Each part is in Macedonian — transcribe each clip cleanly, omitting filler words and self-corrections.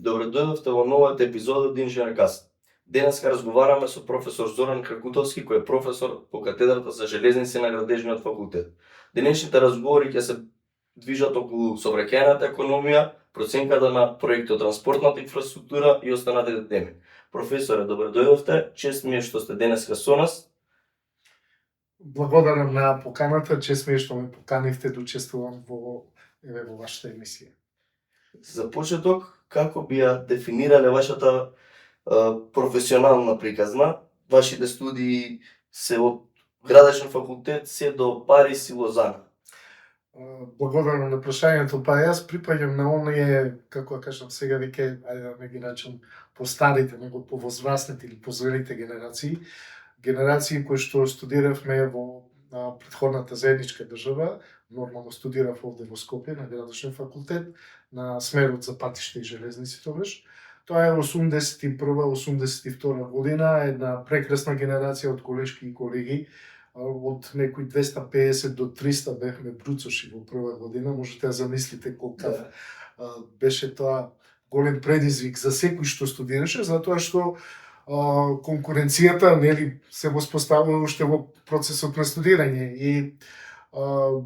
Добре дојдовте во новата епизода од Инженеркаст. Денеска разговараме со професор Зоран Кракутовски, кој е професор по катедрата за железници на Градежниот факултет. Денешните разговори ќе се движат околу сообраќајната економија, проценката на проектот транспортната инфраструктура и останатите теми. Професоре, добре дојдовте. Чест ми е што сте денеска со нас. Благодарам на поканата, чест ми е што ме поканивте да учествувам во вашата емисија. За почеток, како би ја дефинирале вашата професионална приказна? Вашите студии се од Градежен факултет се до Париз и Лозана. Благодарам на прашањето, па јас припаѓам на оние, како да кажам сега веќе, ајде да ме ги наречам постарите, него повозрастните или позрелите генерации кои што студиравме во претходната заедничка држава. Нормално студирав овде во Скопје на Градежен факултет, на смерот за патишта и железници тогаш. Тоа е 81-82 година, една прекрасна генерација од колешки и колеги, од некои 250 до 300 бевме бруцоши во прва година. Можете да замислите колка беше тоа голем предизвик за секој што студираше, затоа што конкуренцијата нели се воспоставува уште во процесот на студирање и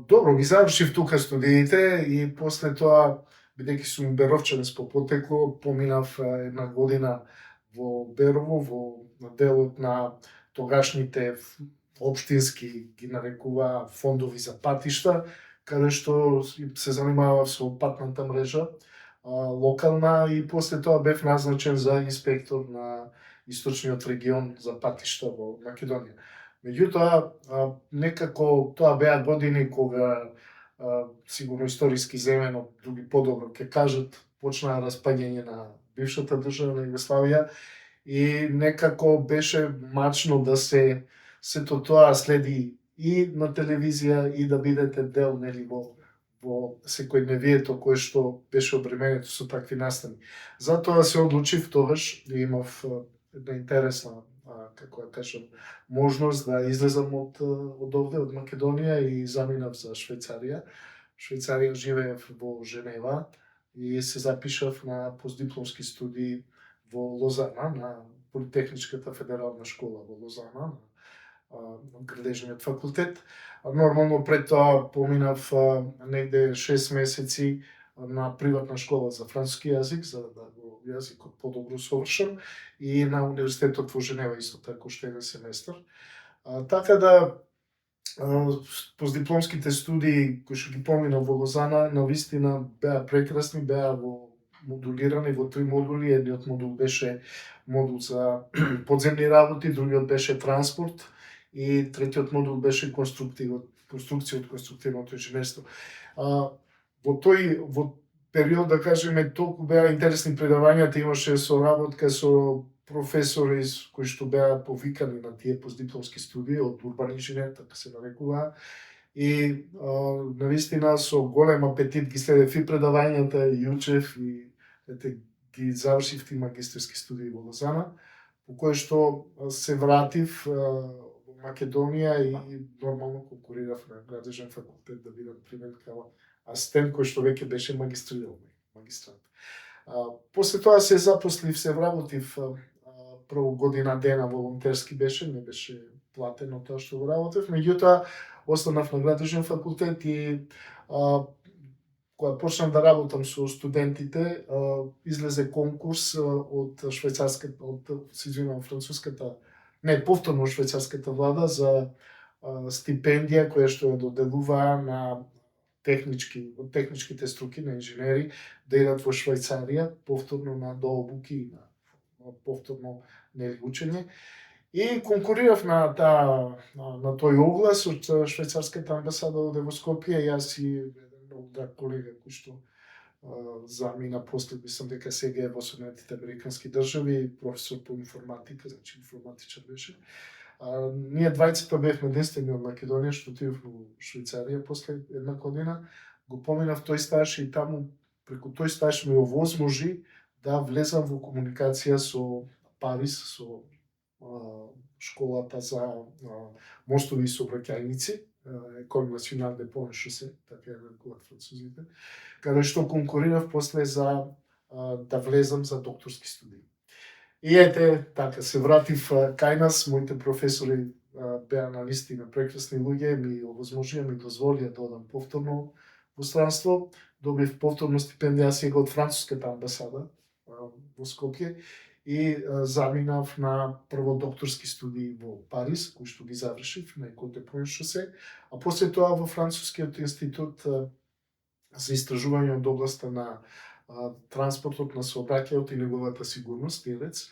добро ги завршив тука студиите и после тоа, бидејќи сум беровчанец по потекло, поминав една година во Берово, во делот на тогашните општински ги нарекува фондови за патишта, каде што се занимавав со патната мрежа локална и после тоа бев назначен за инспектор на источниот регион за патишта во Македонија. Меѓутоа, некако тоа беа години кога сигурно историски земено, други подобро ќе кажат, почнаа распаѓање на бившата држава на Југославија и некако беше мачно да се сето тоа следи и на телевизија и да бидете дел нели во секојдневието кое што беше обременето со такви настани. Затоа се одлучив тогаш да имав една интересна, како да кажам, можност да излезам од овде, од Македонија и заминав за Швајцарија. Швајцарија живеев во Женева и се запишав на постдипломски студии во Лозана, на Политехничката федерална школа во Лозана, на Градежниот факултет. Нормално пред тоа поминав негде 6 месеци на приватна школа за француски јазик, за да го јазикот подобро совршам, и на универзитетот во Женева исто така уште еден семестар. Така да постдипломските студии кои што ги поминав во Лозана навистина беа прекрасни, беа во модулирани во 3 модули. Едниот модул беше модул за подземни работи, другиот беше транспорт и третиот модул беше конструкција од конструктивното инженерство. Во период, да кажеме, толку беа интересни предавањата, имаше соработка со професори кои што беа повикани на тие постдипломски студии од урбан инженер, така се нарекува. И навистина со голем апетит ги следев и предавањата, и учев, и ги завршив и магистерски студии во Лозана, по кој што се вратив во Македонија и нормално конкурирав на Градежен факултет да бидам примен као асистент кој што веќе беше магистрант. После тоа се запослив, се вработив прво година дена волонтерски беше, не беше платено тоа што го работев, меѓутоа останав на Градежен факултет и кога почнав да работам со студентите, излезе конкурс од француската, повторно швајцарската влада за стипендија која што ја доделува на техничките струки на инженери да идат во Швајцарија повторно на дообуки и на повторно учење. И конкурирав на тој оглас од швајцарската амбасада овде во Скопје. Јас и еден многу драг колега кој што замина после, мислам дека сега е во Соединетите Американски држави, професор по информатика, значи информатичар беше. Ние двајцата бевме единствени од Македонија што отидов во Швајцарија после една година. Го поминав тој стаж и таму преку тој стаж ми овозможи да влезам во комуникација со Париз, со школата за мостови и сообраќајници, École Nationale des Ponts et Chaussées, така ја нарекуваат французите, каде што конкурирав после за да влезам за докторски студии. И ете, така се вратив кај нас, моите професори беа навистина прекрасни луѓе, ми овозможија, ми дозволија да одам повторно во странство, добив повторно стипендија сега од француската амбасада во Скопје и заминав на прво докторски студии во Париз, кои што ги завршив на Екол де Шосе, а после тоа во Францускиот институт за истражување од областа на транспортот на сообраќајот и неговата сигурност, ИРЕЦ,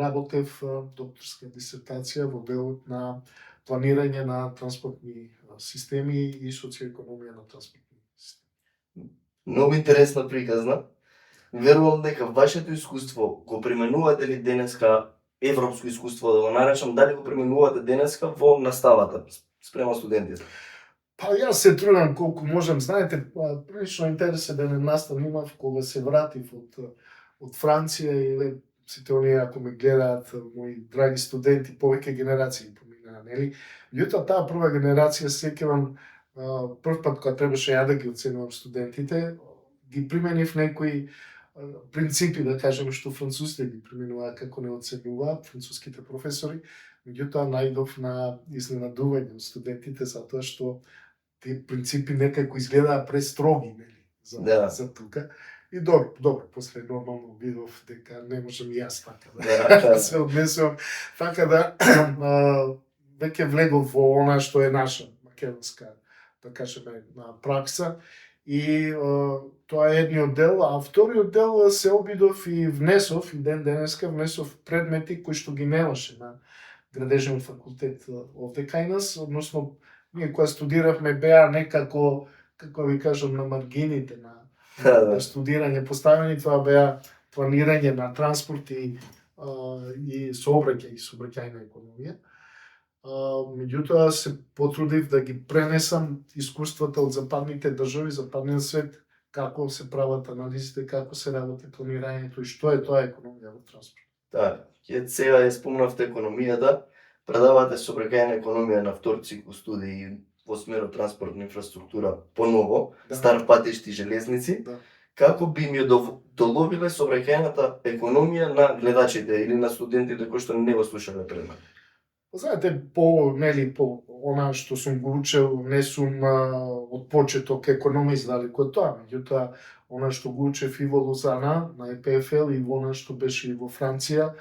работев докторска дисертација во делот на планирање на транспортни системи и социоекономија на транспортни системи. Многу интересна приказна. Верувам дека вашето искуство го применувате ли денеска, европско искуство да го наречам, дали го применувате денеска во наставата спрема студентите? Па јас се трудам колку можам, знаете, прилично интересен настав имав кога се вратив од Франција или сите оние ако ме гледаат мои драги студенти, повеќе генерации поминаа, нели? Меѓутоа таа прва генерација сеќавам прв пат кога требаше ја да ги оценувам студентите, ги применив некои принципи, да кажеме, што французите ги применуваат како не оценуваат француските професори, меѓутоа најдов на изненадување од студентите затоа што тие принципи некако изгледаа престроги, нели, за тука. И добро, после нормално видов дека не можам и јас така да се однесувам, така да веќе влегов во она што е наша македонска, да кажеме, пракса. И тоа е едниот дел, а вториот дел се обидов и внесов, и ден денеска внесов предмети кои што ги немаше на градежниот факултет овде кај нас, односно ние кога студиравме беа некако, како ви кажам, на маргините на студирање поставени, тоа беа планирање на транспорт и сообраќајна економија. Меѓутоа се потрудив да ги пренесам искуствата од западните држави, западниот свет, како се прават анализите, како се работи планирањето и што е тоа економија во транспорт. Да, сега ја спомнавте економијата, предавате сообраќајна економија на втор цикл студии во смерот транспортна инфраструктура поново, стар патишти железници. Како би ми доловиле сообраќајната економија на гледачите или на студентите кои што не го слушале предмет? Знаете, по она што сум го учел, не сум од почеток економист далеку од тоа, меѓутоа она што го учев и во Лозана на ЕПФЛ и она што беше и во Франција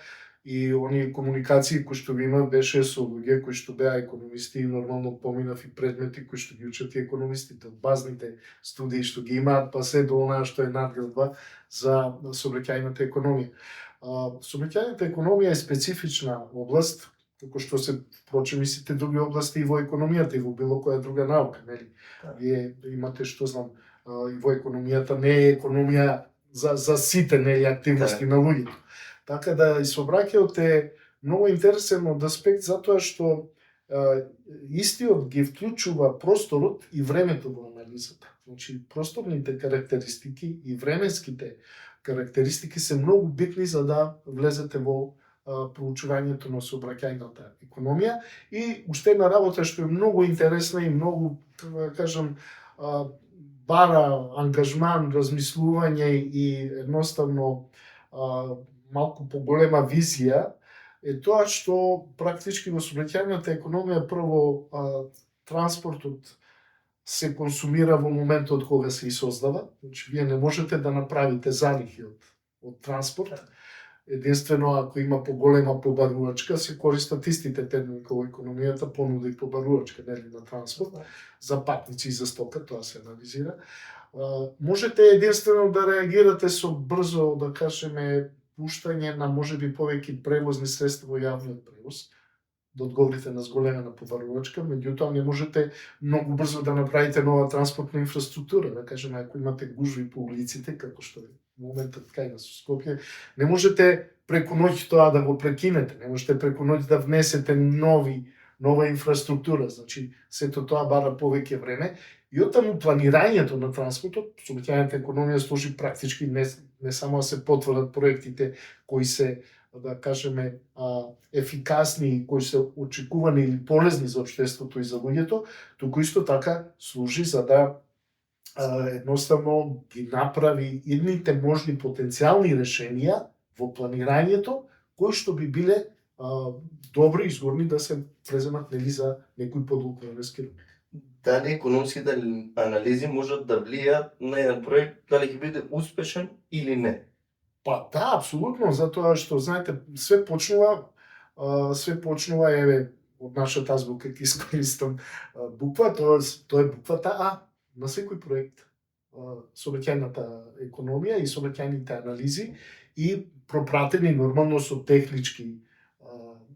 и оние комуникации кои што ви имав беше со луѓе кои што беа економисти и нормално поминав и предмети кои што ги учат и економистите од базните студии што ги имаат, па се до она што е надградба за сообраќајната економија. Сообраќајната економија е специфична област, како што се впрочем и сите други области и во економијата и во било која друга наука, нели? Вие имате, што знам, и во економијата не е економија за сите, нели, активности на луѓето. Така да и сообраќајот е многу интересен од аспект затоа што истиот ги вклучува просторот и времето во анализата. Значи, просторните карактеристики и временските карактеристики се многу битни за да влезете во проучувањето на сообраќајната економија и уште една работа што е многу интересна и многу, да кажам, бара ангажман, размислување и едноставно малку поголема визија е тоа што практички во сообраќајната економија прво транспортот се консумира во моментот кога се создава, значи вие не можете да направите залихи од транспорт. Единствено, ако има поголема побарувачка, се користат истите термини во економијата, понуда и побарувачка, нели, на транспорт, за патници и за стока, тоа се анализира. Можете единствено да реагирате со брзо, да кажеме, пуштање на можеби повеќе превозни средства во јавниот превоз, да одговорите на зголемена побарувачка, меѓутоа не можете многу брзо да направите нова транспортна инфраструктура, да кажеме, ако имате гужви по улиците, како што е моментот кај нас во Скопје, не можете преку ноќ тоа да го прекинете, не можете преку ноќ да внесете нова инфраструктура, значи сето тоа бара повеќе време и оттаму планирањето на транспортот, сообраќајната економија служи практички не само да се потврдат проектите кои се, да кажеме, ефикасни и кои се очекувани или полезни за општеството и за луѓето, туку исто така служи за да едноставно ги направи идните можни потенцијални решенија во планирањето, кои што би биле добри и изгодни да се преземат нели за некој подолг временски рок. Дали економските анализи можат да влијаат на еден проект, дали ќе биде успешен или не? Па да, апсолутно, затоа што знаете, све почнува еве од нашата азбука ќе искористам буква, тоа е буквата А на секој проект. Сообраќајната економија и сообраќајните анализи и пропратени нормално со технички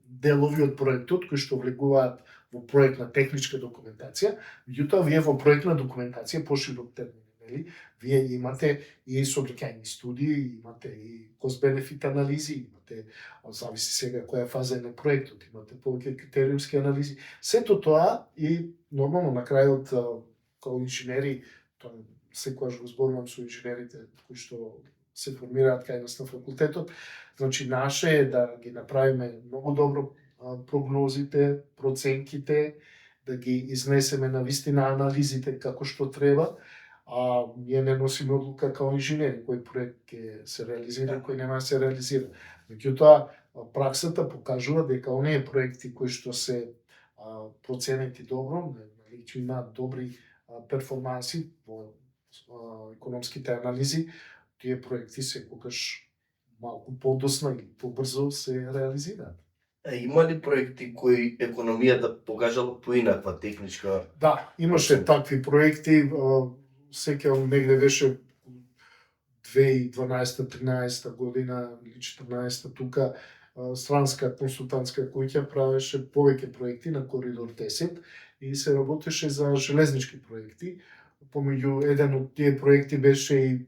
делови од проектот кои што влегуваат во проектна техничка документација, меѓутоа вие во проектна документација поширок термин, нели? Вие имате и сообраќајни студии, имате и cost-benefit анализи, имате, зависи сега која фаза е на проектот, имате повеќе критериумски анализи. Сето тоа и нормално на крајот како инженери, тоа секогаш го зборувам со инженерите кои што се формираат кај нас на факултетот, значи наше е да ги направиме многу добро прогнозите, проценките, да ги изнесеме на вистина анализите како што треба, а ние не носиме одлука као инженери кој проект ќе се реализира, кој нема да се реализира. Меѓутоа, праксата покажува дека оние проекти кои што се проценети добро, нели ќе имаат добри перформанси во економските анализи, тие проекти секогаш малку подоцна или побрзо се реализираат. Има ли проекти кои економијата покажала поинаква техничка? Да, имаше такви проекти, сеќавам негде беше 2012-13 година или 14 тука странска консултантска куќа правеше повеќе проекти на Коридор 10 и се работеше за железнички проекти. Помеѓу еден од тие проекти беше и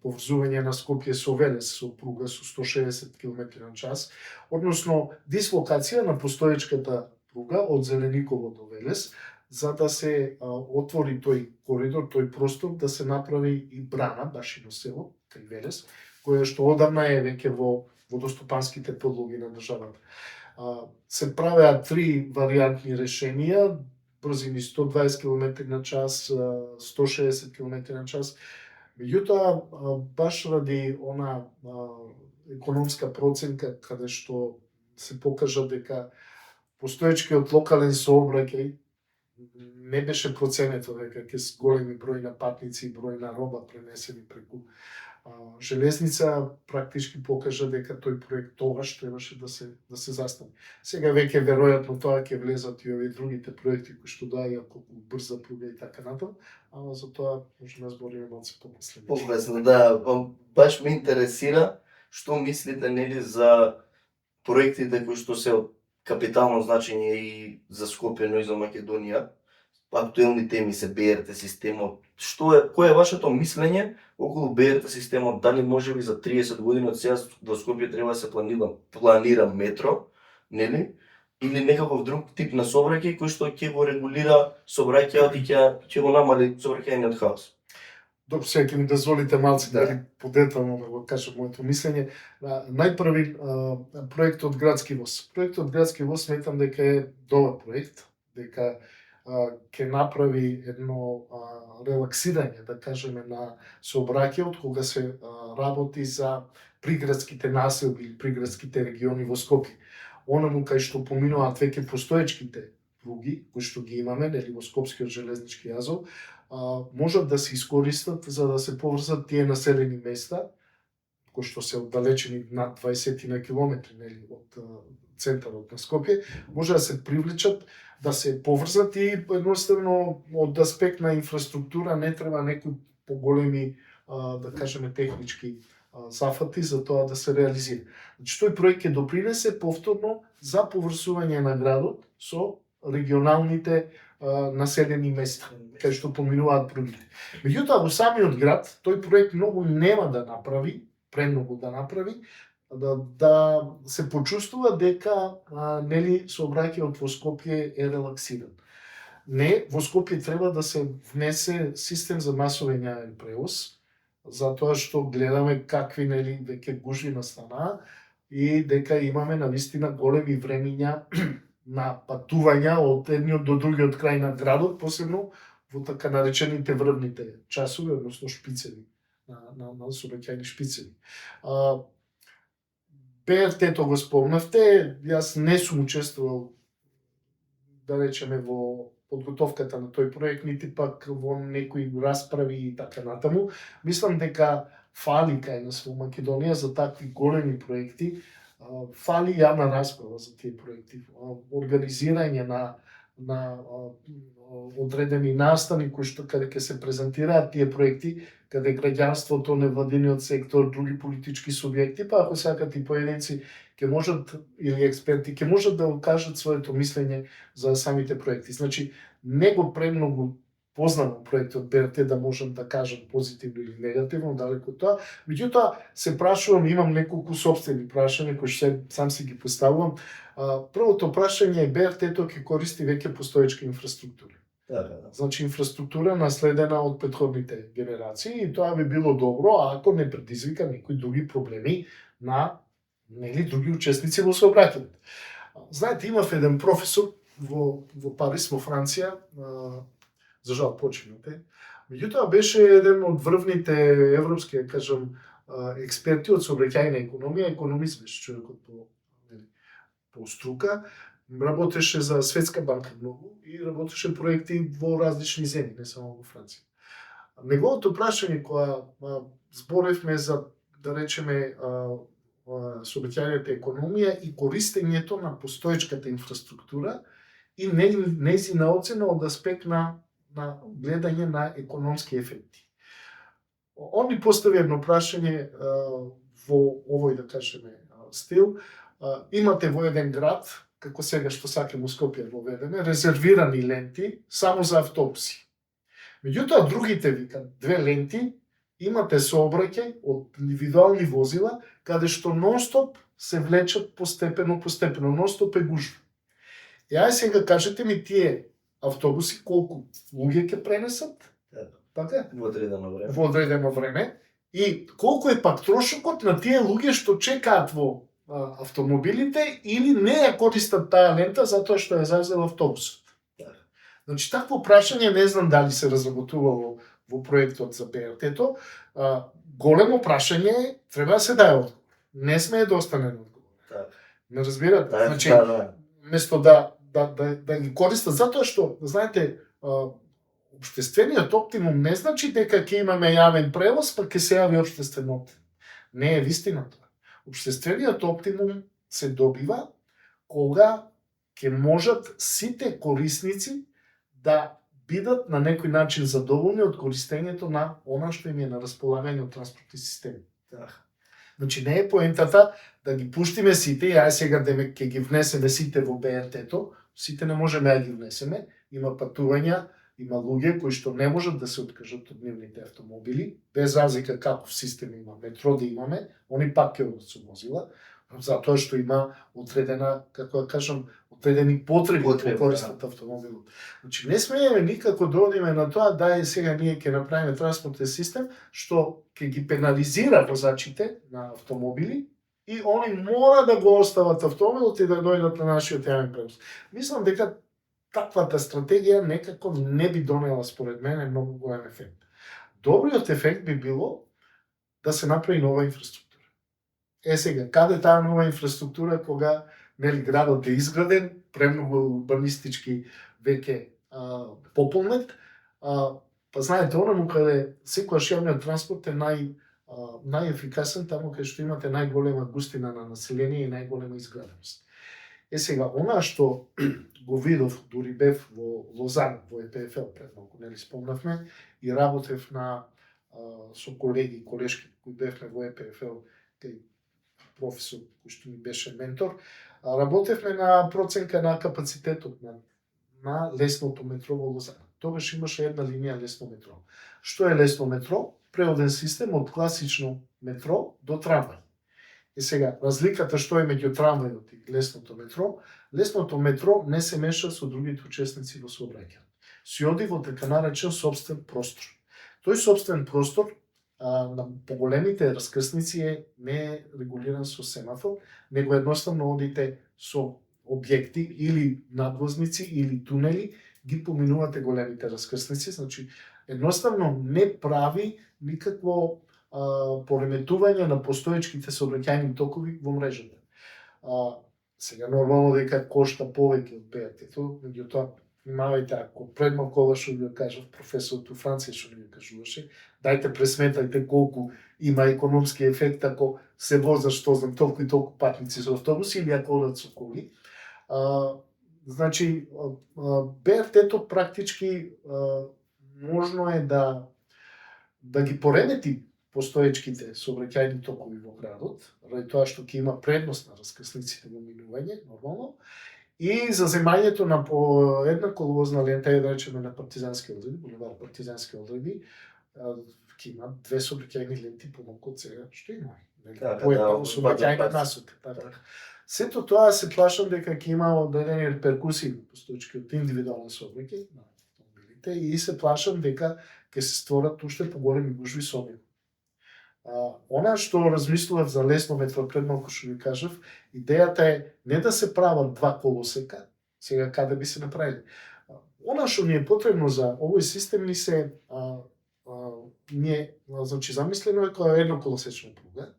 поврзување на Скопје со Велес, со пруга со 160 км/ч, односно дислокација на постоечката пруга од Зелениково до Велес, за да се отвори тој коридор, тој простор, да се направи и брана, Башино село, кај Велес, која што одамна е веќе во водостопанските подлоги на државата. Се правеа три варијантни решенија, брзини 120 км/ч, 160 км/ч. Меѓутоа, баш ради она економска проценка каде што се покажа дека постоечкиот локален сообраќај не беше проценето дека ќе големи број на патници и број на роба пренесени преку железница, практички покажа дека тој проект тогаш требаше да се застане. Сега веќе веројатно тоа ќе влезат и овие другите проекти кои што доаѓаат колку брза пруга и така натаму, ама за тоа може да збориме малку попоследно. Попоследно, да, баш ме интересира што мислите нели за проектите кои што се од капитално значење и за Скопје, но и за Македонија. Актуелни теми се БРТ системот. Кој е вашето мислење околу БРТ системот? Дали можеби за 30 години од сега во Скопје треба да се планира метро, нели? Или некаков друг тип на сообраќај кој што ќе го регулира сообраќајот и ќе го намали сообраќајниот хаос? Добро, сега ќе ми дозволите малце да подетално да го кажам моето мислење. Најпрви проектот Градски воз. Проектот Градски воз сметам дека е добар проект, дека ќе направи едно релаксирање, да кажеме, на сообраќајот кога се работи за приградските населби или приградските региони во Скопје. Онаму кај што поминуваат веќе постоечките пруги, кои што ги имаме, нели во Скопскиот железнички јазол, можат да се искористат за да се поврзат тие населени места кои што се оддалечени над 20 на километри, нели, од центарот на Скопје, може да се привлечат, да се поврзат и едноставно од аспект на инфраструктура не треба некои поголеми, да кажеме, технички зафати за тоа да се реализира. Значи, тој проект ќе допринесе повторно за поврзување на градот со регионалните населени места, кај што поминуваат пругите. Меѓутоа, во самиот град, тој проект многу нема да направи, премногу да направи, да се почувствува дека нели сообраќајот во Скопје е релаксиран. Не, во Скопје треба да се внесе систем за масовен јавен превоз, затоа што гледаме какви нели веќе гужви настанаа и дека имаме навистина големи времиња на патувања од едниот до другиот крај на градот, посебно во така наречените врвните часови, односно шпицеви, на сообраќајни шпицеви. БРТ-то го спомнавте, јас не сум учествувал, да речеме, во подготовката на тој проект, нити пак во некои расправи и така натаму. Мислам дека фали кај нас во Македонија за такви големи проекти, фали јавна расправа за тие проекти, организирање на одредени настани кои што каде ќе се презентираат тие проекти, каде граѓанството, невладиниот сектор, други политички субјекти, па ако сакат и поединци ќе можат или експерти ќе можат да кажат своето мислење за самите проекти. Значи, не го премногу познавам проектот БРТ да можам да кажам позитивно или негативно, далеку од тоа. Меѓутоа, се прашувам, имам неколку сопствени прашања кои што сам си ги поставувам. Првото прашање е БРТ-то ќе користи веќе постоечка инфраструктура. Значи инфраструктура наследена од претходните генерации и тоа би било добро ако не предизвика некои други проблеми на други учесници во сообраќајот. Знаете, имав еден професор во Париз, во Франција, за жал починате. Меѓутоа беше еден од врвните европски, кажам, експерти од сообраќајна економија, економист беше човекот по струка. Работеше за Светска банка многу и работеше проекти во различни земји, не само во Франција. Неговото прашање кога зборевме за, да речеме, сообраќајната економија и користењето на постоечката инфраструктура и нејзина оцена од аспект на гледање на економски ефекти. Он ми постави едно прашање во овој, да кажеме, стил. Имате во еден град, како сега што сакаме во Скопје во ведеме, резервирани ленти само за автобуси. Меѓутоа, другите викат, 2 ленти, имате сообраќај од индивидуални возила, каде што нон-стоп се влечат постепено, нон-стоп е гужва. И ај сега кажете ми тие автобуси колку луѓе ќе пренесат? Така? Во одредено време. Во одредено време. И колку е пак трошокот на тие луѓе што чекаат во автомобилите или не ја користат таа лента затоа што ја завзел автобусот. Значи, такво прашање не знам дали се разработувало во проектот за БРТ-то. Големо прашање треба да се даде одговор. Не смее да остане одговор. Не разбирате? Значи, место да ги користат, затоа што, знаете, општествениот оптимум не значи дека ќе имаме јавен превоз, па ќе се јави општествен оптимум. Не е вистина тоа. Општествениот оптимум се добива кога ќе можат сите корисници да бидат на некој начин задоволни од користењето на она што им е на располагање од транспортни системи. Значи не е поентата да ги пуштиме сите и ај сега ќе ги внесеме сите во БРТ-то, сите не можеме да ги внесеме, има патувања, има луѓе кои што не можат да се откажат од нивните автомобили, без разлика каков систем има, метро да имаме, они пак ќе одат со возила, затоа што има одредена, како да кажам, одредени потреби да користат автомобилот. Значи не смееме никако да одиме на тоа да е сега ние ќе направиме транспортен систем што ќе ги пенализира возачите на автомобили и они мора да го остават автомобилот и да дојдат на нашиот јавен превоз. Мислам дека таквата стратегија некако не би донела според мене многу голем ефект. Добриот ефект би било да се направи нова инфраструктура. Сега, каде таа нова инфраструктура кога градот е изграден, премногу урбанистички веќе пополнет, па знаете, онаму каде секојаш јавниот транспорт е најефикасен таму каде што имате најголема густина на население и најголема изграденост. Сега, она што го видов, дури бев во Лозана, во ЕПФЛ пред малку, нели спомнавме, и работев со колеги, колешки кои бевме во ЕПФЛ, кај професор кој што ми беше ментор, работевме на проценка на капацитетот на лесното метро во Лозана. Тогаш имаше една линија лесно метро. Што е лесно метро? Преводен систем од класично метро до трамвај. И сега, разликата што е меѓу трамвајот и лесното метро, лесното метро не се меша со другите учесници во сообраќајот. Си оди во така наречен сопствен простор. Тој сопствен простор на поголемите раскрсници не е регулиран со семафор, него едноставно одите со објекти или надвозници или тунели ги поминувате големите раскрсници, значи едноставно не прави никакво пореметување на постоечките сообраќајни токови во мрежата. Сега нормално дека кошта повеќе од БРТ-то, меѓутоа внимавајте, ако пред малку ова што ви кажав професорот у Франција што ни кажуваше, дајте пресметајте колку има економски ефект ако се возат, што знам, толку и толку патници со автобуси или ако одат со коли. Значи, БРТ-то практички можно е да ги поремети постоечките сообраќајни токови во градот, ради тоа што ќе има предност на раскрсниците во минување, нормално, и за земањето на по една коловозна лента, да речеме на партизански одреди, булевар партизански одреди, ќе има две сообраќајни ленти помалку од сега што има. По една сообраќајна насока. Сето тоа се плашам дека ќе има одредени реперкусии на постоечки од индивидуален сообраќај на автомобилите и се плашам дека ќе се створат уште поголеми гужви со него. Она што размислував за лесно метро пред малку што ви кажав, идејата е не да се прават два колосека, сега каде би се направили. Она што ни е потребно за овој систем значи замислено е како едноколосечна пруга.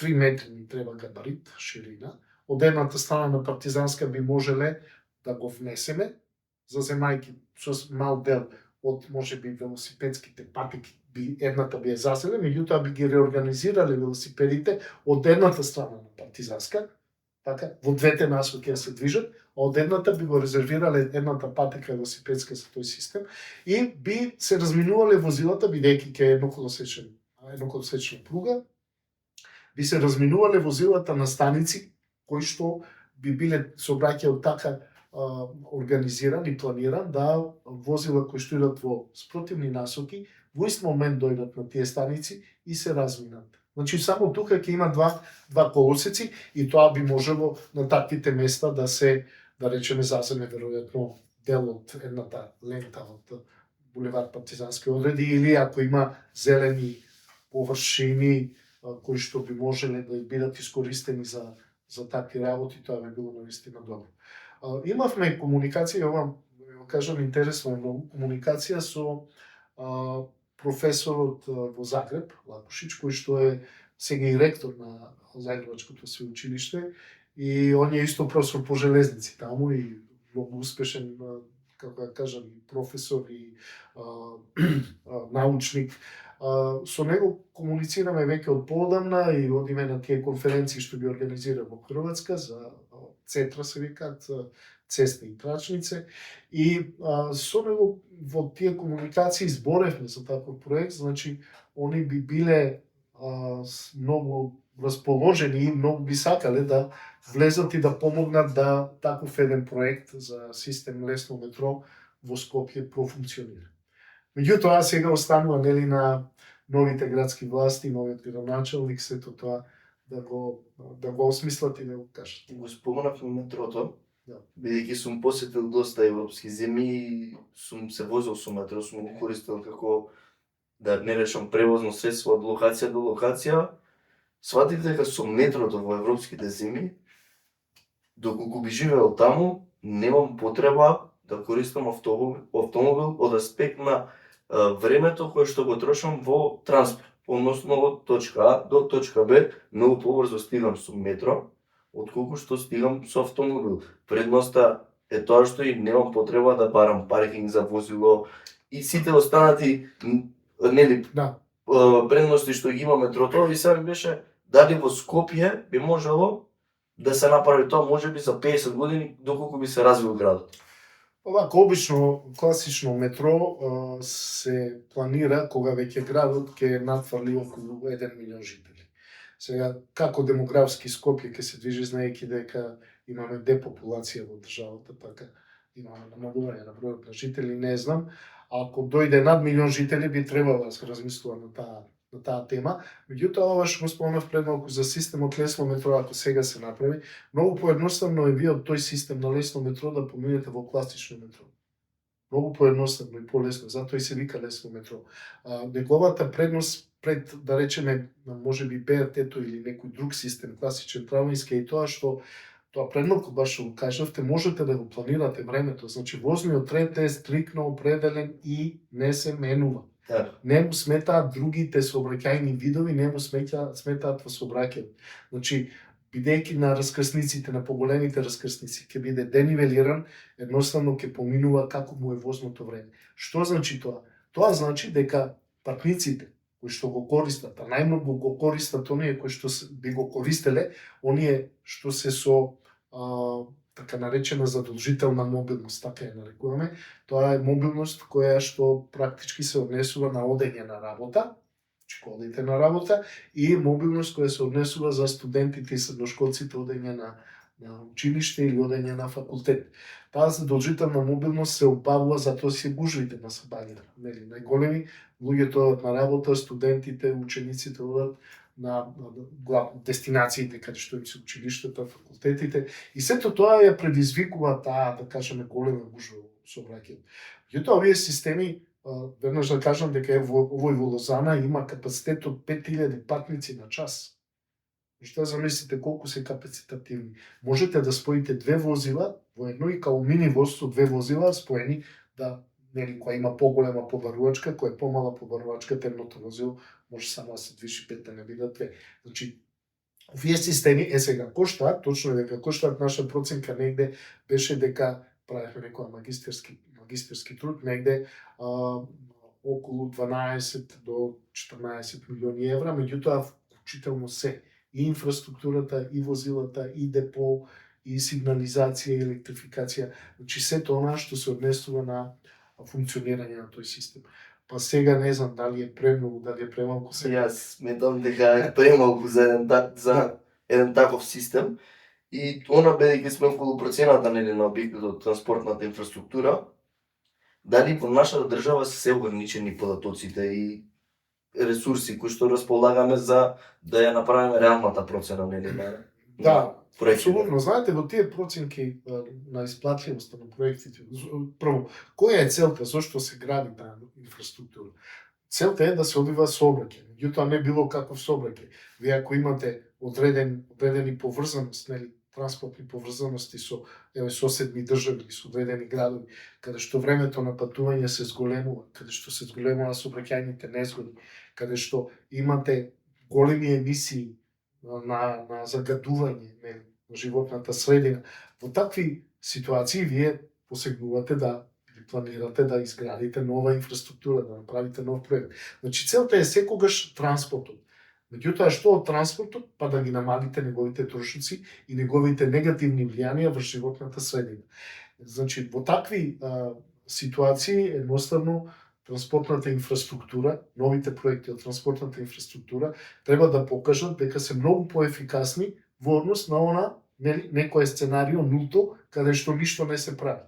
3 метри ни треба габарит, ширина. Од едната страна на партизанска би можеле да го внесеме, заземајќи со мал дел од можеби велосипедските патеки, едната би е заселе, меѓутоа би ги реорганизирале велосипедите од едната страна на партизанска, така, во двете насоки да се движат, а од едната би го резервирале едната патека велосипедска за тој систем и би се разминувале возилата, бидејќи ќе е едноколосечна пруга, би се разминувале возилата на станици кои што би биле сообраќај така организиран и планиран да возила кои што идат во спротивни насоки во ист момент дојдат на тие станици и се разминат. Значи само тука ќе има два колосеци и тоа би можело на таквите места да се, да речеме, заземе веројатно дел од едната лента од булевар партизански одреди или ако има зелени површини кои што би можеле да бидат искористени за такви работи, тоа би било навистина добро. Имавме комуникација, ова кажам интересно е многу, комуникација со професорот во Загреб, Лакушич, кој што е сега и ректор на Загребачкото свеучилиште и он е исто професор по железници таму и многу успешен, како да кажам, професор и научник. Со него комуницираме веќе од поодамна и одиме на тие конференции што ги организира во Хрватска за ЦЕТРА се викаат, цесни и трачнице, и со него во тие комуникации зборевме за таков проект, значи они би биле многу расположени и многу би сакале да влезат и да помогнат да таков еден проект за систем лесно метро во Скопје профункционира. Меѓутоа сега останува нели на новите градски власти, новиот градоначалник, сето тоа да го осмислат и да го кажат. Го споменав на метрото, Да. бидејќи сум посетил доста европски земји, сум се возил со метро, сум го користел како да не решам превозно средство од локација до локација. Сватив дека со метрото во европските земји, доколку би живеел таму, немам потреба да користам автомобил од аспект на времето кое што го трошам во транспорт, односно од точка А до точка Б, многу побрзо стигам со метро, отколку што стигам со автомобил. Предноста е тоа што и немам потреба да барам паркинг за возило и сите останати нели предности што ги има метрото. И сега беше дали во Скопје би можело да се направи тоа можеби за 50 години доколку би се развил градот. Овако обично класично метро се планира кога веќе градот ќе надфрли околу 1 милион жители. Сега како демографски Скопје ќе се движи, знаејќи дека имаме депопулација во државата, така имаме намалување на бројот на жители, не знам. Ако дојде над милион жители би требало да се размислува на таа тема. Меѓутоа ова што го спомнав пред малку за системот лесно метро, ако сега се направи, многу поедноставно е вие од тој систем на лесно метро да поминете во класично метро. Многу поедноставно и полесно, затоа и се вика лесно метро. Неговата предност пред, да речеме, можеби БРТ-то или некој друг систем, класичен трамвајски, е тоа што тоа предмалку баш што го кажавте, можете да го планирате времето. Значи возниот ред е стриктно определен и не се менува. Така. Не му сметаат другите сообраќајни видови, не му сметаат во сообраќајот. Значи, бидејќи на раскрсниците, на поголемите раскрсници, ќе биде денивелиран, едноставно ќе поминува како му е возното време. Што значи тоа? Тоа значи дека патниците кои што го користат, а најмногу го користат оние кои што би го користеле, оние што се со така наречена задолжителна мобилност, така ја нарекуваме. Тоа е мобилност која што практички се однесува на одење на работа, значи кога одите на работа, и мобилност која се однесува за студентите и средношколците одење на училиште или одење на факултет. Таа задолжителна мобилност се убавува затоа се гужвите на сабањата. Нели, најголеми луѓето одат на работа, студентите, учениците одат на дестинациите каде што се училиштата, факултетите, и сето тоа ја предизвикува таа, да кажеме, голема гужва во сообраќајот. Меѓутоа, овие системи, веднаш да кажам дека овој во Лозана има капацитет од 5000 патници на час. Што замислите колку се капацитативни? Можете да споите две возила во едно и као мини воз со две возила споени, да, нели, која има поголема побарувачка, која е помала побарувачка, едното возило може само да се движи 5, да не бидат две. Значи, овие системи сега коштаат, точно е дека коштаат, наша проценка негде беше дека правихме некоја магистерски труд, негде околу 12 до 14 милиони евра, меѓутоа вклучително се и инфраструктурата, и возилата, и депо, и сигнализација, и електрификација, значи сето она што се однесува на функционирање на тој систем. Па сега не знам дали е премногу, дали е премалку сега. Јас сметам дека е премалку за еден таков систем. И она, бидејќи сме околу процената, нели, на објектот од транспортната инфраструктура, дали во нашата држава се ограничени податоците и ресурси кои што располагаме за да ја направиме реалната процена, нели, Да, проектите. апсолутно. Знаете, во тие проценки на исплатливоста на проектите, прво, која е целта, зошто се гради таа инфраструктура? Целта е да се одвива сообраќај, меѓутоа не било каков сообраќај. Вие ако имате одредени поврзаност, нели, транспортни поврзаности со соседни држави или со одредени градови, каде што времето на патување се зголемува, каде што се зголемува сообраќајните незгоди, каде што имате големи емисии на загадување на животната средина. Во такви ситуации вие посегнувате да планирате да изградите нова инфраструктура, да направите нов проект. Значи целта е секогаш транспортот. Меѓутоа, што од транспортот? Па да ги намалите неговите трошоци и неговите негативни влијанија врз животната средина. Значи, во такви ситуации, едноставно, транспортната инфраструктура, новите проекти од транспортната инфраструктура треба да покажат дека се многу поефикасни во однос на она некое сценарио нулто, каде што ништо не се прави.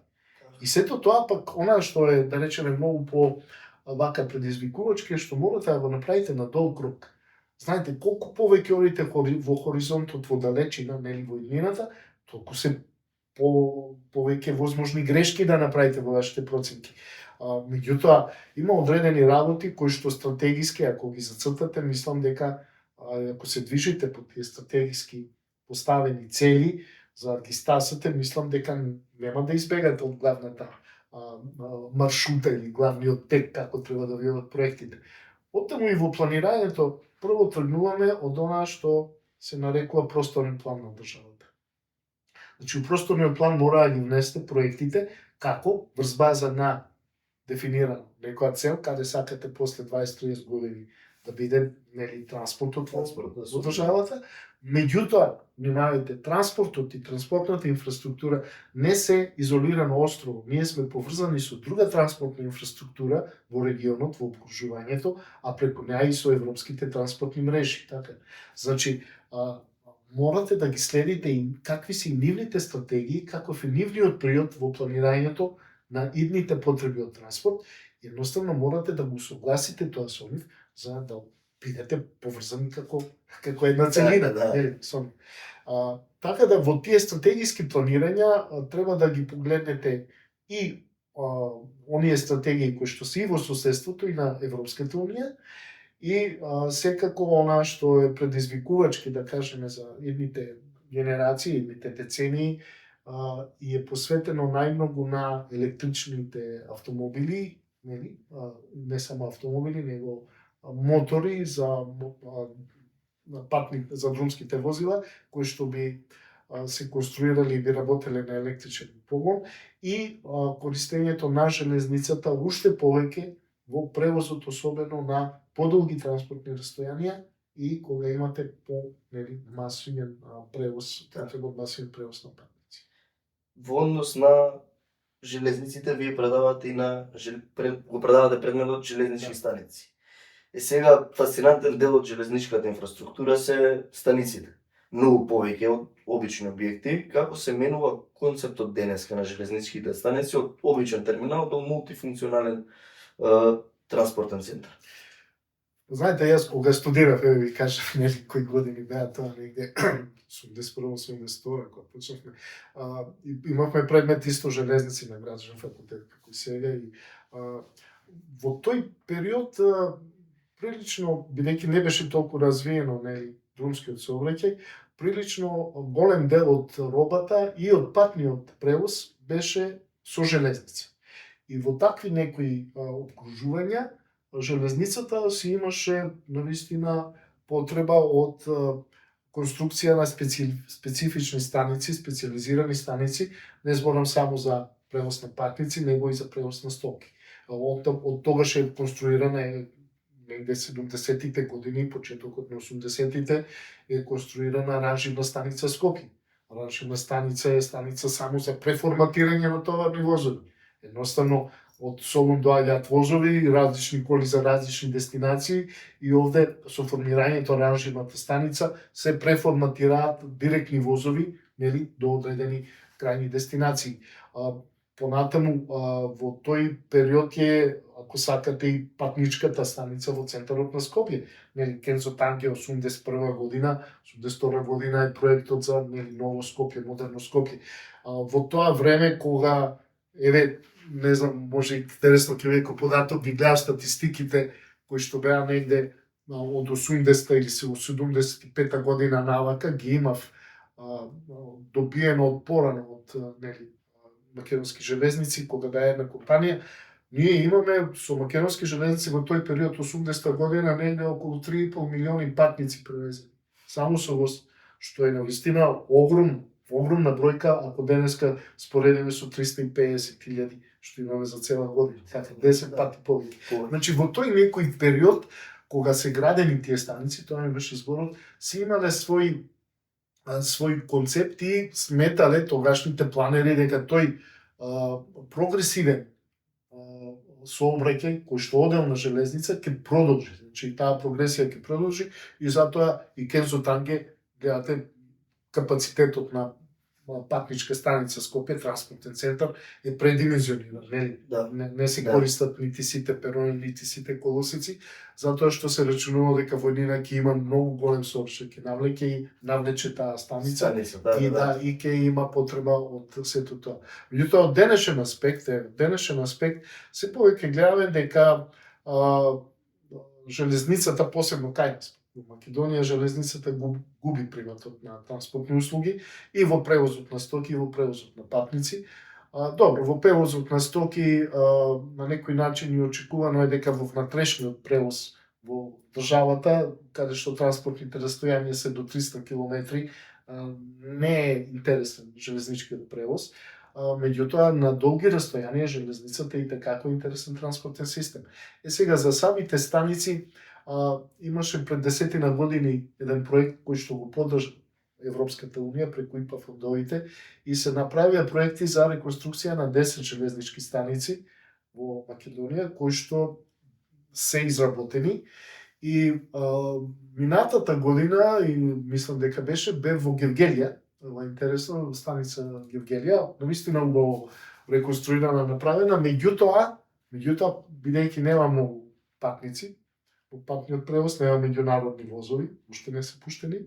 И сето тоа пак, она што е, да речеме, многу по вака предизвикувачки, што морате да го направите на долг рок. Знаете, колку повеќе одите во хоризонтот, во далечина, нели, во иднината, толку се повеќе возможни грешки да направите во вашите проценки. Меѓутоа, има одредени работи кои што стратегиски, ако ги зацртате, мислам дека ако се движите по тие стратегиски поставени цели за да ги стасате, мислам дека нема да избегате од главната маршрута или главниот тек како треба да бидат проектите. Оттаму и во планирањето прво тргнуваме од она што се нарекува просторен план на државата. Значи, у просторниот план мора да ги внесете проектите како врз база на дефинирана некоја цел, каде сакате после 20-30 години да биде, нели, транспортот во државата. Меѓутоа, внимавајте, транспортот и транспортната инфраструктура не се изолирано острово. Ние сме поврзани со друга транспортна инфраструктура во регионот, во обкружувањето, а преку неа и со европските транспортни мрежи. Така. Значи, морате да ги следите и какви се нивните стратегии, каков е нивниот приод во планирањето на идните потреби од транспорт. Едноставно морате да го согласите тоа со нив, за да бидете поврзани како една целина. Така да во тие стратегиски планирања треба да ги погледнете и оние стратегии кои што се и во соседството и на Европската унија, и секако она што е предизвикувачки, да кажеме, за едните генерации, илите децении, и е посветено најмногу на електричните автомобили, нели? Не само автомобили, него мотори за за друмските возила, кои што би се конструирали и би работеле на електричен погон, и користењето на железницата уште повеќе во превозот, особено на подолги транспортни растојанија и кога имате масивен превоз, масивен превоз на патници. Во однос на железниците, вие предавате и го предавате предметот железнички станици. Сега фасцинантен дел од железничката инфраструктура се станиците. Многу повеќе од обични објекти. Како се менува концептот денеска на железничките станици од обичен терминал до мултифункционален транспортен центар? Знаете, јас кога студирав, ви кажав, нели, кои години беа тоа, негде 81-82, кога почнавме, имавме предмет исто железници на градушен факултет, како и сега, и во тој период прилично, бидејќи не беше толку развиено, нели, друмскиот сообраќај, прилично голем дел од робата и од патниот превоз беше со железница. И во такви некои обкружувања, железницата си имаше навистина потреба од конструкција на специфични станици, специализирани станици, не зборам само за превоз на патници, него и за превоз на стоки. Од тогаш е конструирана негде 70-тите години, почетокот на 80-тите, е конструирана ранживна станица Скопје. Ранживна станица е станица само за преформатирање на товарни возови. Едноставно, од Солун доаѓаат возови, различни коли за различни дестинации, и овде со формирањето на ранживната станица се преформатираат директни возови, нели, до одредени крајни дестинации. Понатаму, во тој период е, ако сакате, и патничката станица во центарот на Скопје. Нели, Кензо Танге 81 година, 82 година е проектот за, нели, ново Скопје, модерно Скопје. Во тоа време кога, еве, не знам, може и интересно ќе веќе податок, ги гледав статистиките кои што беа негде од 80-та или 75-та година навака, ги имав добиено од порано од, нели, Македонски железници, кога беа една компанија. Ние имаме со Македонски железници во тој период 80-та година негде околу 3,5 милиони патници превезени. Само со воз, што е навистина огромна бројка, ако денеска споредиме со 350.000 што имаме за цела година, 10 пати повеќе. Значи во тој некој период кога се градени тие станици, тоа ми беше зборот, се имале свој концепт и сметале тогашните планери дека тој прогресивен сообраќај кој што одел на железница ќе продолжи. Значи таа прогресија ќе продолжи, и затоа и Кензо Танге, гледате, капацитетот на патничка станица Скопје, транспортен центар, е предимензиониран. Не се користат нити сите перони, нити сите колосици, затоа што се рачунува дека во нина ќе има многу голем сообраќај, ќе навлеќе и навлече таа станица, и ќе има потреба од сето тоа. Меѓутоа, од денешен аспект, се повеќе гледаме дека железницата, посебно кај нас, во Македонија, железницата губи приматот на транспортни услуги и во превозот на стоки, и во превозот на патници. Добро, во превозот на стоки на некој начин и очекувано е дека во внатрешниот превоз во државата, каде што транспортните растојанија се до 300 км, не е интересен железничкиот превоз. Меѓутоа, на долги растојанија железницата е и такако интересен транспортен систем. Сега, за самите станици, имаше пред 10 години еден проект кој што го поддржа Европската унија преку ИПА фондовите, и се направија проекти за реконструкција на 10 железнички станици во Македонија, кои што се изработени. И минатата година, и мислам дека бе во Гевгелија, ова интересно, станица Гевгелија, навистина убаво реконструирана, направена, меѓутоа, бидејќи нема многу патници, во патниот превоз нема меѓународни возови, уште не се пуштени.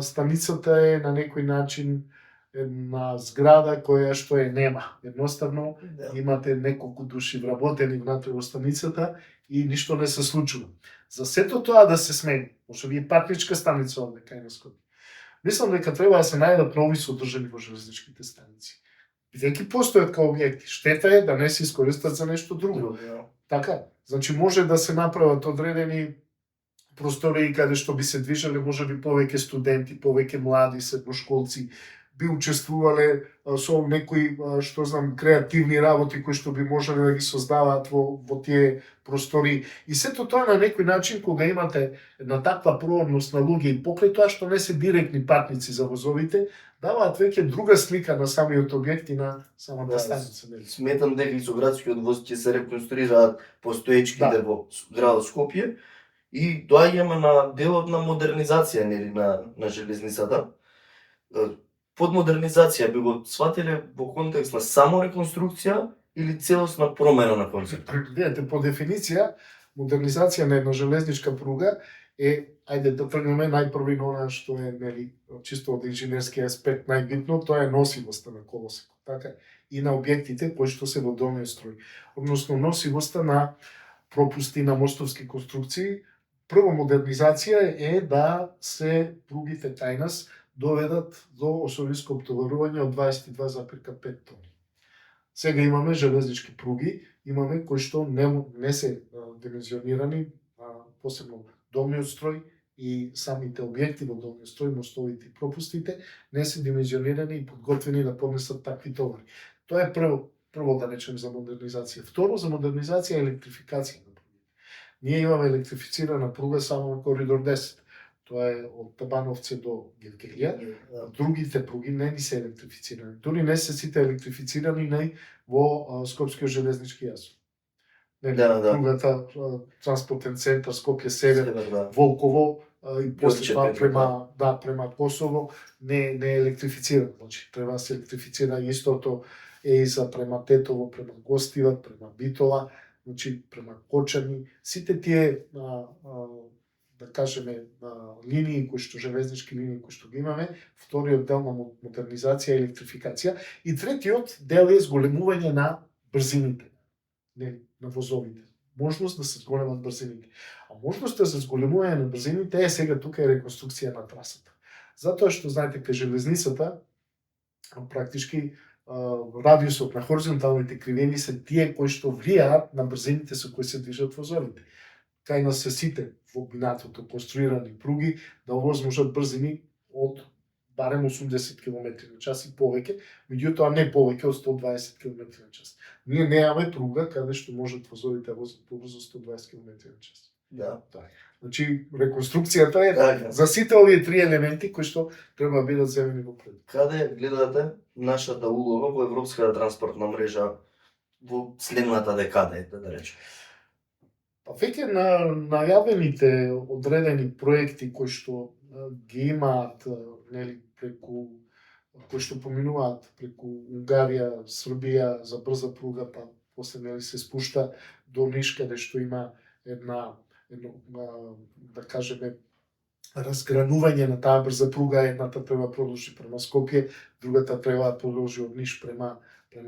Станицата е на некој начин една зграда која што нема. Едноставно, имате неколку души вработени внатре во станицата и ништо не се случува. За сето тоа да се смени, може би патничка станица овде кај нас. Мислам дека треба да се најдат нови содржини во железничките станици. Бидејќи постојат као објекти, штета е да не се искористат за нешто друго. Така, значи може да се направат одредени простории каде што би се движеле можеби повеќе студенти, повеќе млади средношколци, би учествувале со некои, што знам, креативни работи кои што би можеле да ги создаваат во тие простори. И сето тоа на некој начин, кога имате една таква проорност на луѓе и покрај тоа што не се директни патници за возовите, даваат веќе друга слика на самиот објект и на самата станица. Сметам дека и со градскиот воз ќе се реконструираат постоечките во градот Скопје и доаѓаме на делот на модернизација на железницата. Под модернизација би го сватиле во контекст на само реконструкција или целосна промена на концепт? Гледате, по дефиниција, модернизација на една железничка пруга е, ајде да тргнеме најпрви на она што е, нели, чисто од инженерски аспект најбитно, тоа е носивоста на колосекот, така, и на објектите кои што се во долниот строј. Односно носивоста на пропусти на мостовски конструкции. Прво модернизација е да се пругите кај нас доведат до осовинско оптоварување од 22,5 тони. Сега имаме железнички пруги, имаме кои што не се димензионирани, посебно долниот строј и самите објекти во долниот строј, мостовите и пропустите, не се димензионирани и подготвени да поднесат такви товари. Тоа е прво да речем за модернизација. Второ, за модернизација и електрификација на пругите. Ние имаме електрифицирана пруга само на коридор 10. Тоа е од Табановци до Гевгелија. Другите пруги не ни се електрифицирани. Дури не се сите електрифицирани во Скопскиот железнички јазов. Пругата транспортен центар Скопје Север, Волково и после тоа према Косово не е електрифициран. Значи треба да се електрифицира истото е и за према Тетово, према Гостиват, према Битола, значи према Кочани, сите тие да кажеме линии кои што железнички линии кои што ги имаме, вториот дел на модернизација и електрификација и третиот дел е зголемување на брзините, на возовите. Можност да се зголемат брзините. А можноста за зголемување на брзините е сега тука е реконструкција на трасата. Затоа што знаете кај железницата практички радиусот на хоризонталните кривини се тие кои што влијаат на брзините со кои се движат возовите. Кај нас се сите во минатото конструирани пруги да овозможат брзини од барем 80 км/ч и повеќе, меѓутоа не повеќе од 120 км/ч. Ние немаме пруга каде што можат возовите да возат побрзо 120 км/ч. Да. Значи реконструкцијата е за сите овие три елементи кои што треба да бидат земени во предвид. Каде гледате нашата улога во европската транспортна мрежа во следната декада, да речем? Па веќе на најавените одредени проекти кои што ги имаат, нели, преку кои што поминуваат преку Унгарија, Србија за брза пруга, па после нели се спушта до Ниш каде што има едно да кажеме разгранување на таа брза пруга, едната треба продолжи према Скопје, другата треба да продолжи од Ниш према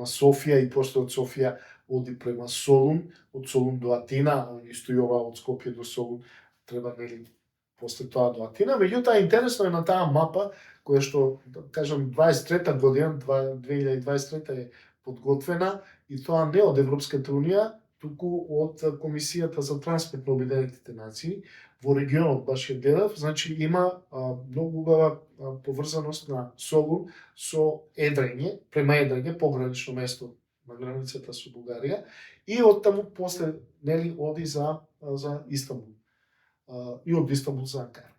Софија и после од Софија оди према Солун, од Солун до Атина, исто и ова од Скопје до Солун треба нели после тоа до Атина. Меѓутоа интересно е на таа мапа која што да кажам 23-та година, 2023 е подготвена и тоа не од Европската унија, туку од Комисијата за транспорт на Обединетите нации во регионот баш ја гледав, значи има многу убава поврзаност на Солун со Едрење, према Едрење, погранично место на границата со Бугарија и од таму после нели оди за Истанбул. И од Истанбул за Анкара.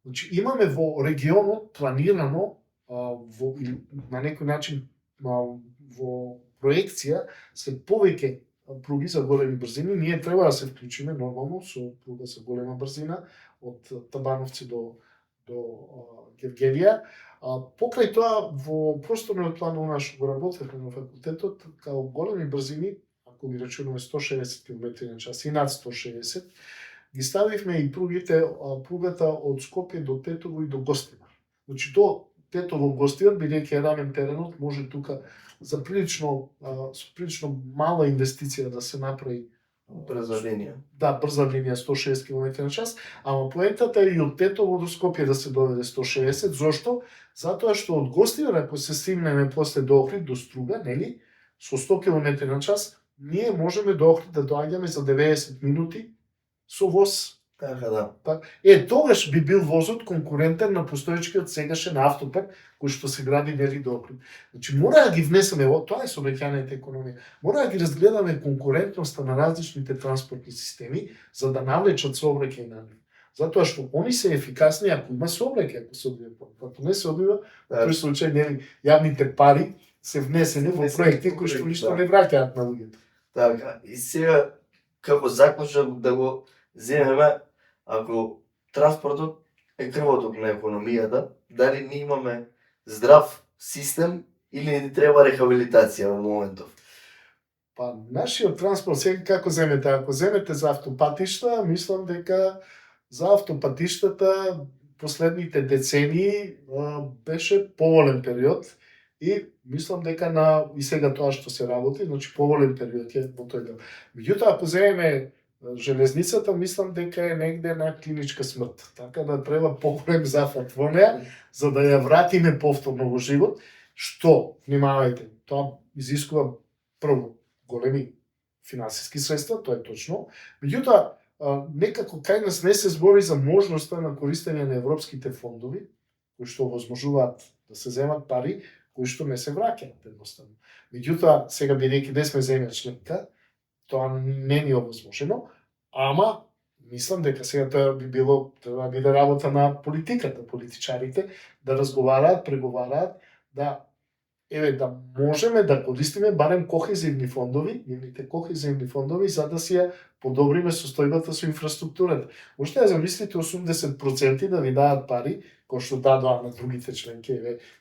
Значи имаме во регионот планирано на некој начин во проекција се повеќе пруги за големи брзини, ние треба да се вклучиме нормално со пруга за голема брзина од Табановци до Гевгелија. Покрај тоа во просторниот план на што го работевме на факултетот, као големи брзини, ако ги рачунаме 160 км/ч и над 160, ги ставивме и пругата од Скопје до Тетово и до Гостивар. Значи до Тетово Гостивар, бидејќи е рамен теренот, може тука за прилично мала инвестиција да се направи Брза линија. Да, брза линија 160 км/ч, ама поентата е и од Тетово до Скопје да се доведе 160. Зошто? Затоа што од Гостивар, ако се стигнеме после до Охрид, до Струга, нели, со 100 км/ч, ние можеме до Охрид да доаѓаме за 90 минути со воз. Така да. Тогаш би бил возот конкурентен на постоечкиот сегашен автопат кој што се гради нели до Охрид. Значи мора да ги внесеме, тоа е сообраќајната економија. Мора да ги разгледаме конкурентноста на различните транспортни системи за да навлечат сообраќај на нив. Затоа што они се ефикасни ако има сообраќај, ако се одбива. Ако не се одбива, тој случај нели јавните пари се внесени во проекти кои што ништо не враќаат на луѓето. Така, и сега како заклучок да го земеме, ако транспортот е крвоток на економијата, дали ние имаме здрав систем или ни треба рехабилитација во моментов? Па нашиот транспорт сега како земете, ако земете за автопатишта, мислам дека за автопатиштата последните децении беше поволен период и мислам дека и сега тоа што се работи, значи поволен период е во тој дел. Меѓутоа ако земеме железницата, мислам дека е негде на клиничка смрт. Така да треба поголем зафат во неа, за да ја вратиме повторно во живот, што, внимавајте, тоа изискува прво големи финансиски средства, тоа е точно. Меѓутоа, некако кај нас не се збори за можноста на користење на европските фондови, кои што возможуваат да се земат пари, кои што не се враќаат едноставно. Меѓутоа, сега бидејќи не сме земја членка, тоа не ни е овозможено, ама мислам дека сега тоа би било, треба да биде работа на политиката, политичарите да разговараат, преговараат, да можеме да користиме барем кохезивни фондови, нивните кохезивни фондови за да си ја подобриме состојбата со инфраструктурата. Можете да замислите 80% да ви дадат пари, кои што дадоа на другите членки,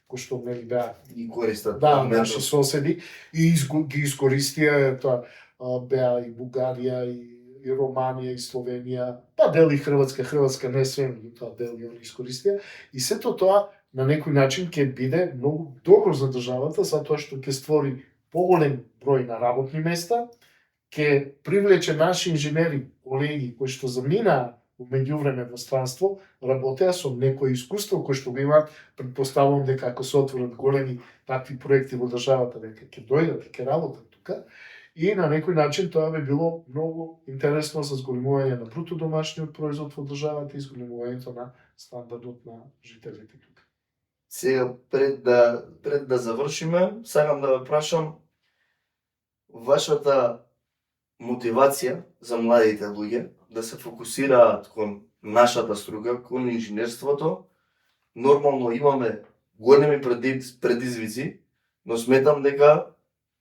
кои што нели беа И користат. да, наши соседи и ги искористија тоа беа и Бугарија, и Романија, и Словенија, па дел и Хрватска не све, тоа дел и они искористија. И сето тоа на некој начин ќе биде многу добро за државата, затоа што ќе створи поголем број на работни места, ќе привлече наши инженери, колеги кои што заминаа во меѓувреме во странство, работеа со некој искуство кој што го имаат, претпоставувам дека ако се отворат големи такви проекти во државата, дека ќе дојдат и ќе работат тука. И на некој начин тоа би било многу интересно за зголемување на бруто домашниот производ во државата и зголемувањето на стандардот на жителите тука. Сега пред да завршиме, сакам да ве прашам вашата мотивација за младите луѓе да се фокусираат кон нашата струка, кон инженерството. Нормално имаме големи предизвици, но сметам дека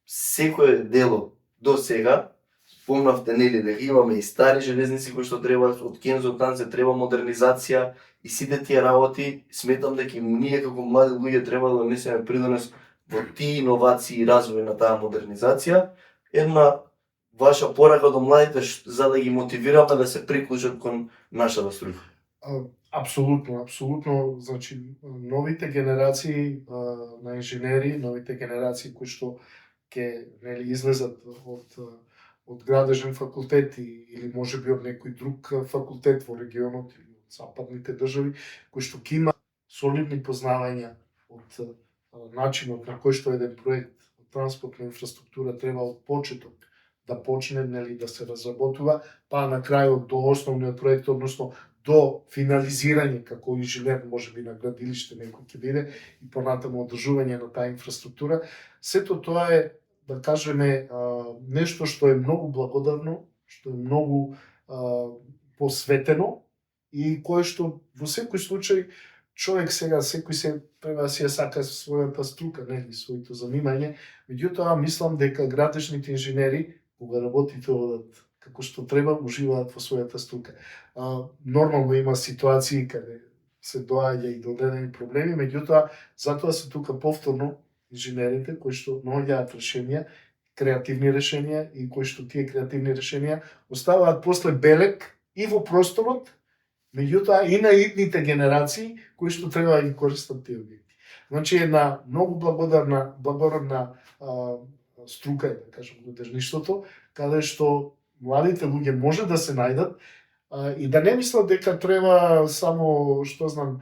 секој дело до сега, спомнавте нели дека имаме и стари железници кои што треба од Кензо Танзе треба модернизација и сите тие работи, сметам дека ние како млади луѓе треба да донесеме придонес во тие иновации и развој на таа модернизација. Една ваша порака до младите за да ги мотивираме да се приклучат кон нашата струка? Апсолутно, значи новите генерации на инженери, новите генерации кои што ќе нели излезат од градежен факултет или можеби од некој друг факултет во регионот или од западните држави, кои што ќе има солидни познавања од начинот на кој што еден проект од транспортна инфраструктура треба од почеток да почне нели да се разработува, па на крајот до основниот проект, односно до финализирање како инженер, можеби на градилиште некој ќе биде и понатаму одржување на таа инфраструктура. Сето тоа е, да кажеме, нешто што е многу благодарно, што е многу посветено и кое што во секој случај човек сега секој се треба да си ја сака својата струка, нели, своето занимање. Меѓутоа мислам дека градежните инженери кога работите одат како што треба, уживаат во својата струка. Нормално има ситуации каде се доаѓа и до одредени проблеми, меѓутоа затоа се тука повторно инженерите кои што наоѓаат решенија, креативни решенија и кои што тие креативни решенија оставаат после белег и во просторот, меѓутоа и на идните генерации кои што треба да ги користат тие објекти. Значи една многу благородна струка е, да кажам, градежништвото, каде што младите луѓе може да се најдат и да не мислат дека треба само, што знам,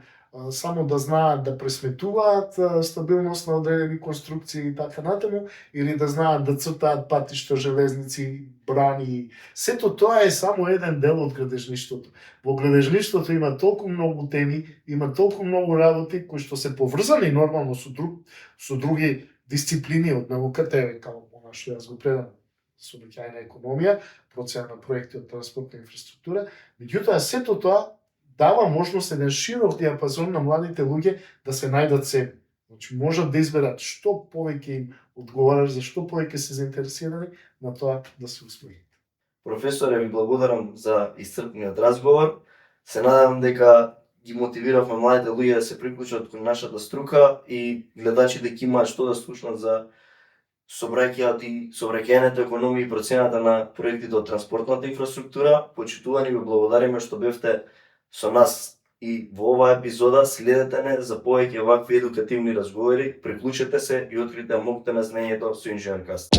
само да знаат да пресметуваат стабилност на одредени конструкции и така натаму, или да знаат да цртаат патишта, железници, брани. Сето тоа е само еден дел од градежништвото. Во градежништвото има толку многу теми, има толку многу работи кои што се поврзани нормално со други дисциплини од науката, како она што јас го предам, сообраќајна економија, процена на проекти од транспортна инфраструктура. Меѓутоа, сето тоа дава можност еден широк диапазон на младите луѓе да се најдат себе. Значи, можат да изберат што повеќе им одговараш, за што повеќе се заинтересирани на тоа да се усвои. Професоре, ви благодарам за исцрпниот разговор. Се надевам дека ги мотивиравме младите луѓе да се приклучат кон нашата струка и гледачите ќе имаат што да слушнат за сообраќајната економија и процената на проектите од транспортната инфраструктура. Почитувани, ви благодариме што бевте со нас и во оваа епизода. Следете не за повеќе вакви едукативни разговори, приклучете се и открите мокте на знаењето со Инженеркаст.